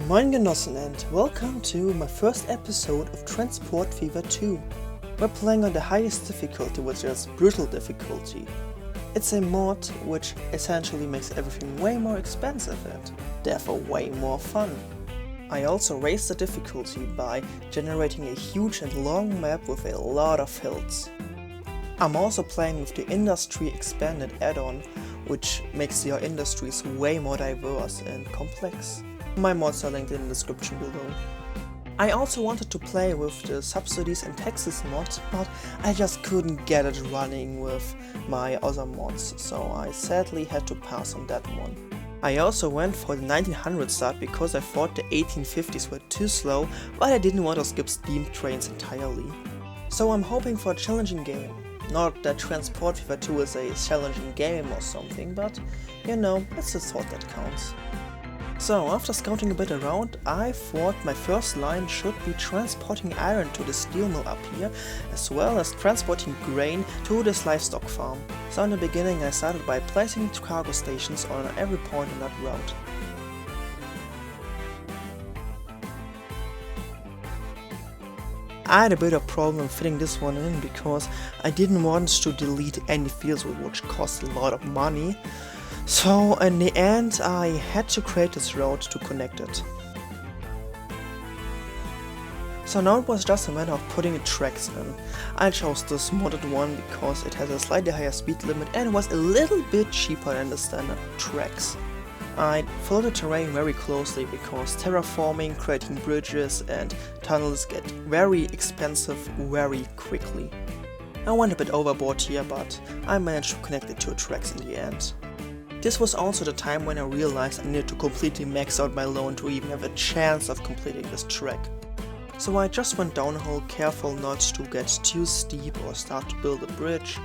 Moin Genossen and welcome to my first episode of Transport Fever 2. We're playing on the highest difficulty, which is brutal difficulty. It's a mod which essentially makes everything way more expensive and therefore way more fun. I also raised the difficulty by generating a huge and long map with a lot of hills. I'm also playing with the Industry Expanded add-on, which makes your industries way more diverse and complex. My mods are linked in the description below. I also wanted to play with the subsidies and taxes mod, but I just couldn't get it running with my other mods, so I sadly had to pass on that one. I also went for the 1900 start because I thought the 1850s were too slow, but I didn't want to skip steam trains entirely. So I'm hoping for a challenging game. Not that Transport Fever 2 is a challenging game or something, but you know, it's the thought that counts. So after scouting a bit around, I thought my first line should be transporting iron to the steel mill up here, as well as transporting grain to this livestock farm. So in the beginning I started by placing cargo stations on every point on that route. I had a bit of problem fitting this one in because I didn't want to delete any fields which cost a lot of money. So in the end I had to create this road to connect it. So now it was just a matter of putting the tracks in. I chose this modded one because it has a slightly higher speed limit and was a little bit cheaper than the standard tracks. I followed the terrain very closely because terraforming, creating bridges and tunnels get very expensive very quickly. I went a bit overboard here, but I managed to connect the two tracks in the end. This was also the time when I realized I needed to completely max out my loan to even have a chance of completing this track. So I just went downhill, careful not to get too steep or start to build a bridge,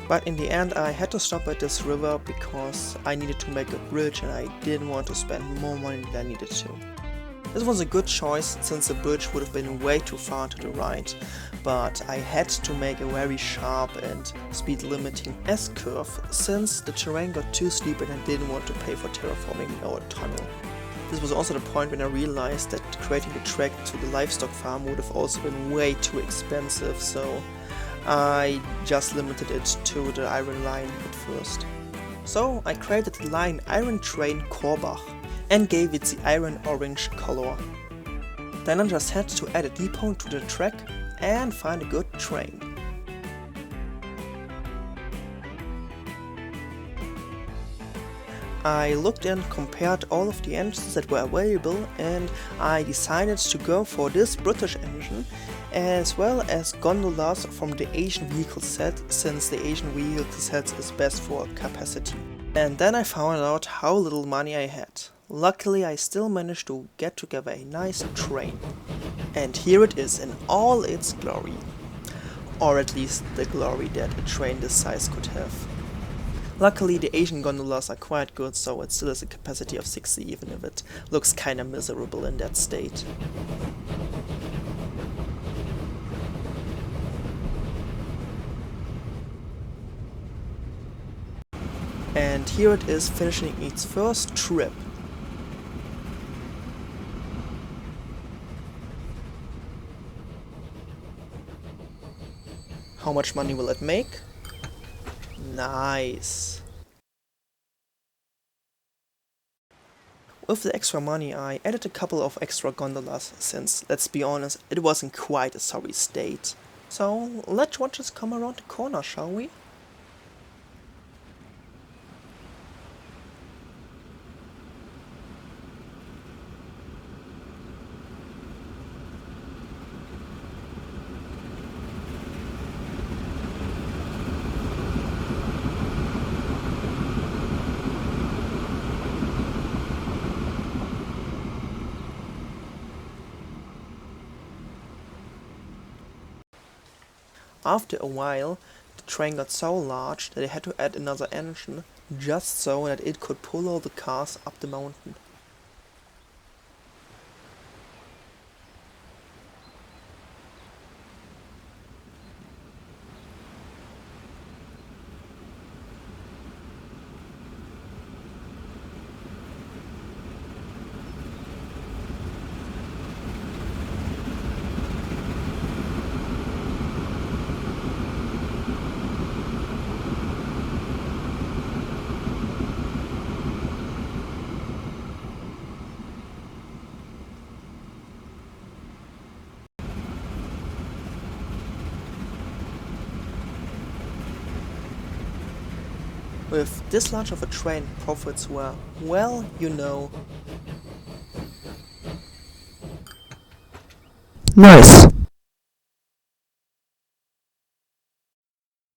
but in the end I had to stop at this river because I needed to make a bridge and I didn't want to spend more money than I needed to. This was a good choice since the bridge would have been way too far to the right, but I had to make a very sharp and speed limiting S-curve since the terrain got too steep and I didn't want to pay for terraforming our tunnel. This was also the point when I realized that creating a track to the livestock farm would have also been way too expensive, so I just limited it to the iron line at first. So I created the line Iron Train Korbach and gave it the iron orange color. Then I just had to add a depot to the track and find a good train. I looked and compared all of the engines that were available and I decided to go for this British engine as well as gondolas from the Asian vehicle set, since the Asian vehicle set is best for capacity. And then I found out how little money I had. Luckily I still managed to get together a nice train. And here it is in all its glory. Or at least the glory that a train this size could have. Luckily the Asian gondolas are quite good, so it still has a capacity of 60 even if it looks kinda miserable in that state. And here it is finishing its first trip. How much money will it make? Nice. With the extra money I added a couple of extra gondolas since, let's be honest, it was in quite a sorry state. So let's watch this come around the corner, shall we? After a while, the train got so large that they had to add another engine, just so that it could pull all the cars up the mountain. With this large of a train, profits were, well, you know. Nice.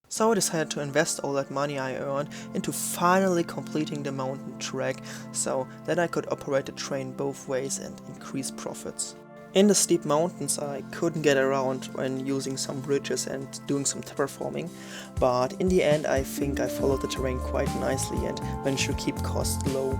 So I decided to invest all that money I earned into finally completing the mountain track, so that I could operate the train both ways and increase profits. In the steep mountains I couldn't get around when using some bridges and doing some terraforming, but in the end I think I followed the terrain quite nicely and managed to keep costs low.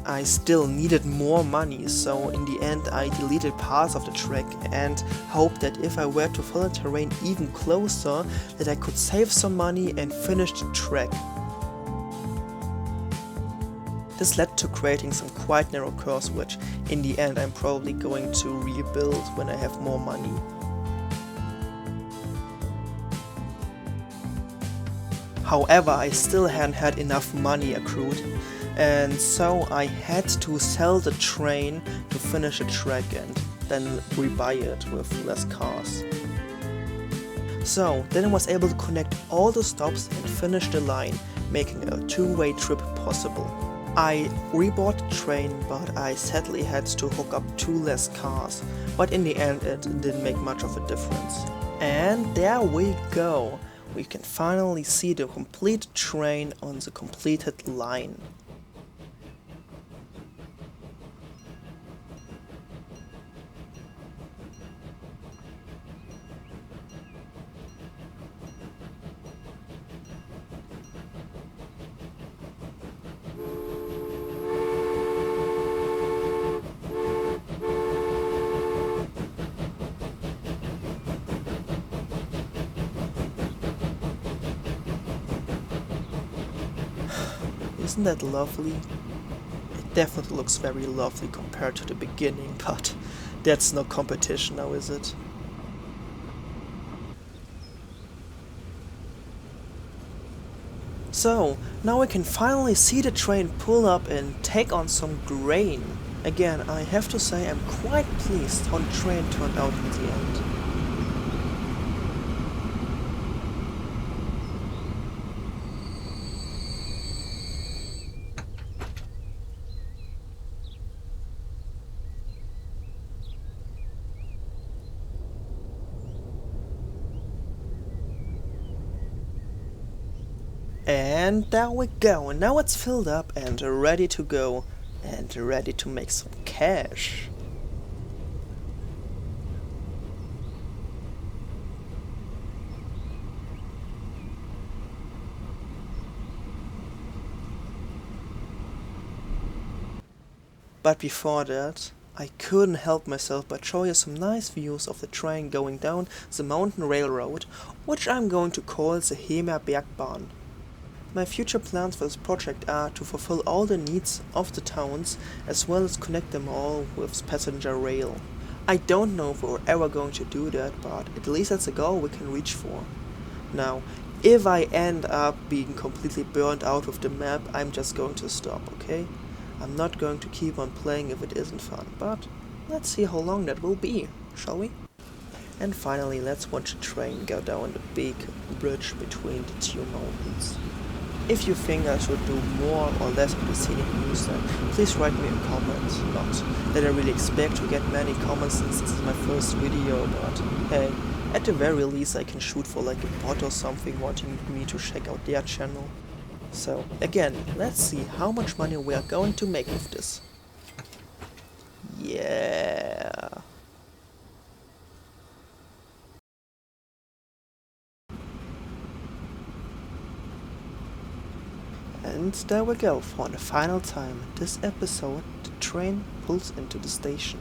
I still needed more money, so in the end I deleted parts of the track and hoped that if I were to follow the terrain even closer, that I could save some money and finish the track. This led to creating some quite narrow curves, which in the end I'm probably going to rebuild when I have more money. However, I still hadn't had enough money accrued, and so I had to sell the train to finish the track and then rebuy it with less cars. So then I was able to connect all the stops and finish the line, making a two-way trip possible. I rebought the train, but I sadly had to hook up 2 less cars, but in the end it didn't make much of a difference. And there we go! We can finally see the complete train on the completed line. Isn't that lovely? It definitely looks very lovely compared to the beginning, but that's no competition now, is it? So, now we can finally see the train pull up and take on some grain. Again, I have to say I'm quite pleased how the train turned out in the end. And there we go, now it's filled up and ready to go, and ready to make some cash. But before that, I couldn't help myself but show you some nice views of the train going down the mountain railroad, which I'm going to call the Harmonia Bergbahn. My future plans for this project are to fulfill all the needs of the towns, as well as connect them all with passenger rail. I don't know if we're ever going to do that, but at least that's a goal we can reach for. Now, if I end up being completely burnt out with the map, I'm just going to stop, okay? I'm not going to keep on playing if it isn't fun, but let's see how long that will be, shall we? And finally, let's watch the train go down the big bridge between the two mountains. If you think I should do more or less of the scenic views, then please write me a comment. Not that I really expect to get many comments since this is my first video, but hey, at the very least I can shoot for like a bot or something wanting me to check out their channel. So again, let's see how much money we are going to make with this. Yeah. And there we go, for the final time in this episode, the train pulls into the station.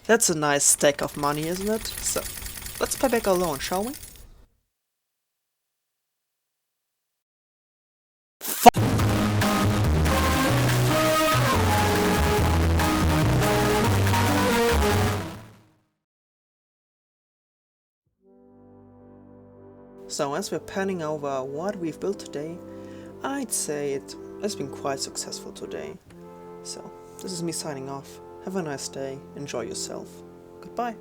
That's a nice stack of money, isn't it? So, let's pay back our loan, shall we? So as we're panning over what we've built today, I'd say it has been quite successful today. So this is me signing off. Have a nice day, enjoy yourself. Goodbye.